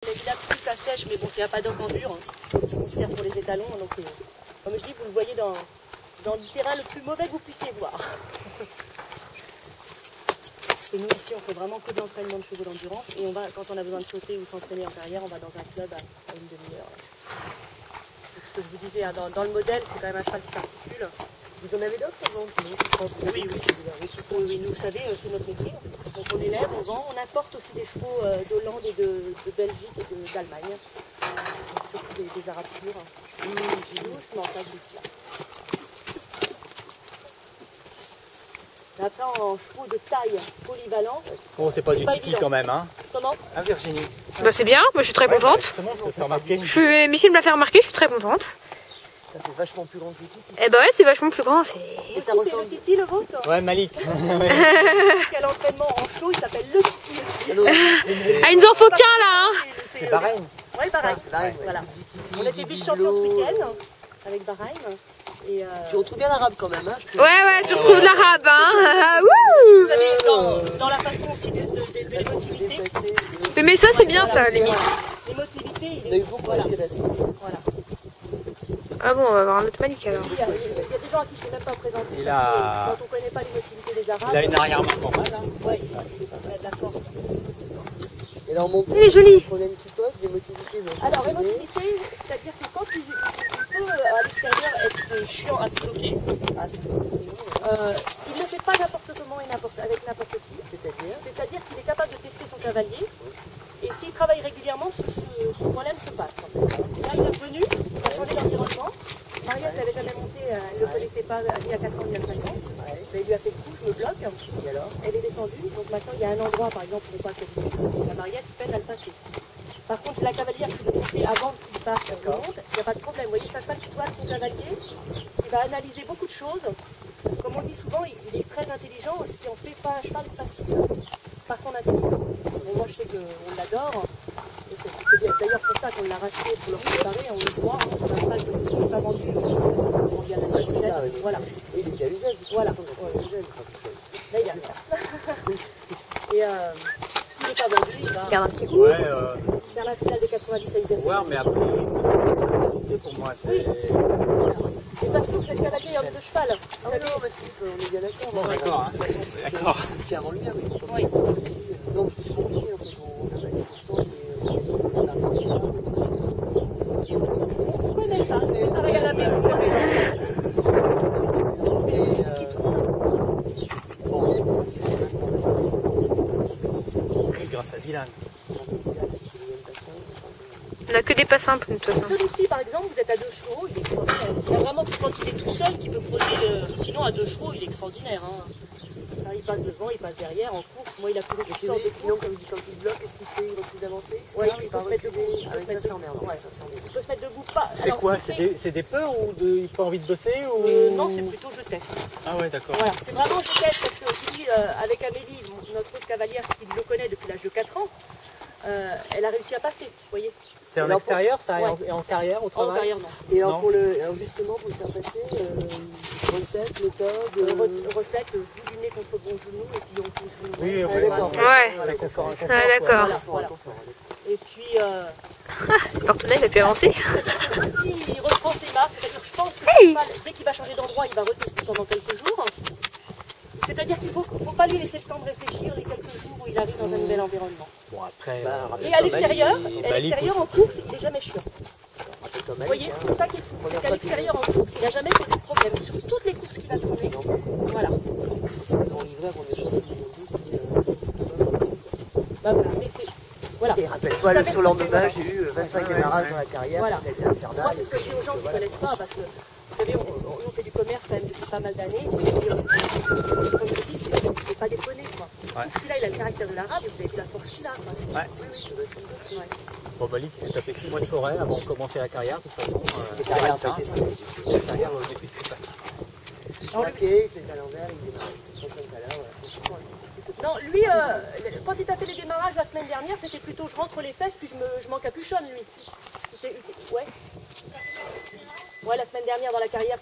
La pluie ça sèche, mais bon, c'est un paddock en dur. Hein. On se sert pour les étalons. Donc, comme je dis, vous le voyez dans le terrain le plus mauvais que vous puissiez voir. Et nous ici, on fait vraiment que de l'entraînement de chevaux d'endurance. Et on va, quand on a besoin de sauter ou s'entraîner en carrière, on va dans un club à une demi-heure. Ce que je vous disais, hein, dans le modèle, c'est quand même un cheval qui s'articule. Vous en avez d'autres avant? Oui, nous, vous savez, c'est notre métier. Donc on élève, on vend, on importe aussi des chevaux d'Hollande et de Belgique et d'Allemagne. Surtout des Arabes purs. J'ai doucement, pas douce là. Après, en chevaux de taille polyvalent. Bon, c'est pas du titi quand même, hein. Comment? Ah, Virginie. Bah c'est bien, moi je suis très contente. Michel me l'a fait remarquer, je suis très contente. Ça fait vachement plus grand que le titi. Eh bah ouais, c'est vachement plus grand. C'est le titi le vôtre? Ouais, Malik. Quel entraînement en show, il s'appelle le titi. Ah, il nous en faut qu'un là, hein. C'est Bahreïn. Oui, Bahreïn. Voilà. On était vice-champion ce week-end avec Bahreïn. Et Tu retrouves bien l'arabe quand même, hein? Ouais, tu retrouves l'arabe, hein. Vous savez, dans la façon aussi de l'émotivité. Mais ça, c'est bien ça, limite. L'émotivité, il a eu beaucoup à gérer. Voilà. Ah bon, on va avoir un autre Malik alors. Il y a des gens à qui je ne sais même pas présenter. A... Quand on ne connaît pas l'émotivité des Arabes. Il a une arrière-main pas mal, hein. Oui, il a de la force. Et là, on monte. Il est joli. Le problème qui pose, l'émotivité. Alors, l'émotivité, c'est-à-dire que quand il peut à l'extérieur être chiant à se bloquer, il ne le fait pas n'importe comment et avec n'importe qui. C'est-à-dire qu'il est capable de tester son cavalier. Et s'il travaille régulièrement, ce problème se passe. Là, il est revenu, il a changé d'environnement. Mariette n'avait jamais monté, elle ne le connaissait pas il y a 4 ans, il y a 5 ans. Il lui a fait coup, je me bloque. Et alors, elle est descendue. Donc maintenant, il y a un endroit, par exemple, où on passe la Mariette peine à le passer. Par contre, la cavalière qui veut monter avant qu'il passe le monde, il n'y a pas de problème. Vous voyez, sa cheval qui doit son cavalier, il va analyser beaucoup de choses. Comme on dit souvent, il est très intelligent, ce qui en fait pas un cheval facile par son intelligence. Bon, moi, je sais qu'on l'adore. C'est d'ailleurs pour ça qu'on l'a racheté pour le préparer, on le voit, c'est un cheval qui n'est pas vendu. On vient de voilà. Oui, il est déjà usage. Voilà. Là, il y a rien. Et s'il n'est pas vendu, il va Regarde un petit coup. Ouais, faire la finale de 90 à Isère. voir, mais après, pour moi, c'est... Et parce que vous faites cavalier en de cheval. Ah oui, non, mais on est bien d'accord. Bon, d'accord, hein. De toute façon, c'est d'accord. C'est tient avant lui, mais Oui. donc c'est compliqué en fait. On a 90% Vous connaissez ça, c'est travail à la maison. Grâce à Dylan. On a que des pas simples, de toute façon. Celui-ci, par exemple, vous êtes à 2 chevaux, il est extraordinaire. Il y a vraiment, quand il est tout seul, qui peut poser. Sinon, à 2 chevaux, il est extraordinaire. Hein. Alors, il passe devant, il passe derrière, en course. Moi, il a couru toutes sortes de sinon, comme dit, quand il bloque, est-ce qu'il fait? Il refuse d'avancer? Oui, il peut se mettre debout. Ça, c'est emmerdant. Il peut se mettre debout. C'est quoi? C'est des peurs ou il pas envie de bosser ou... Non, c'est plutôt je teste. Ah ouais, d'accord. Voilà, c'est vraiment je teste parce que je dis, avec Amélie, notre autre cavalière qui le connaît depuis l'âge de 4 ans, elle a réussi à passer, vous voyez. C'est en extérieur, ça, et en carrière, au travail? En carrière, non. Et alors, alors justement, pour le faire passer, recette, méthode... Recette, bout du nez contre bon genou, et puis on pousse le genou. Oui, Ah, d'accord. Ouais. Ah, d'accord. Voilà. Et puis... Fortuné, il va plus avancer. S'il reprend ses marques, c'est-à-dire que je pense que dès qu'il va changer d'endroit, il va retester pendant quelques jours. C'est-à-dire qu'il ne faut pas lui laisser le temps de réfléchir les quelques jours où il arrive dans un nouvel environnement. Bon, après... Et à l'extérieur, en course, il n'est jamais chiant. Vous voyez, c'est ça qui est fou, c'est qu'à l'extérieur en course, il n'a jamais posé de problème. Sur toutes les courses qu'il a tournées. Voilà. En hiver, on est champion Bah voilà, mais c'est... Voilà. Et rappelle-toi, sur l'endemain, j'ai eu 25 démarrages dans la carrière, voilà. ça a été infernal. Moi, c'est ce que je dis aux gens qui ne connaissent pas, parce que, vous savez, on fait du commerce quand même depuis pas mal d'années. Comme je dis, c'est pas déconné, quoi. Ouais. Celui-là, il a le caractère de l'arabe, et vous avez vu la force qu'il a, quoi. Ouais. Oui, ça doit être une bonne. Bon, Malik, il s'est tapé 6 mois de forêt avant de commencer la carrière, de toute façon. La carrière, La carrière, au début, c'était pas ça. Ok, il fait à l'envers, il démarre. Non, lui, quand il a fait les démarrages la semaine dernière, c'était plutôt je rentre les fesses puis je m'encapuchonne, lui. Ouais. Ouais, la semaine dernière dans la carrière.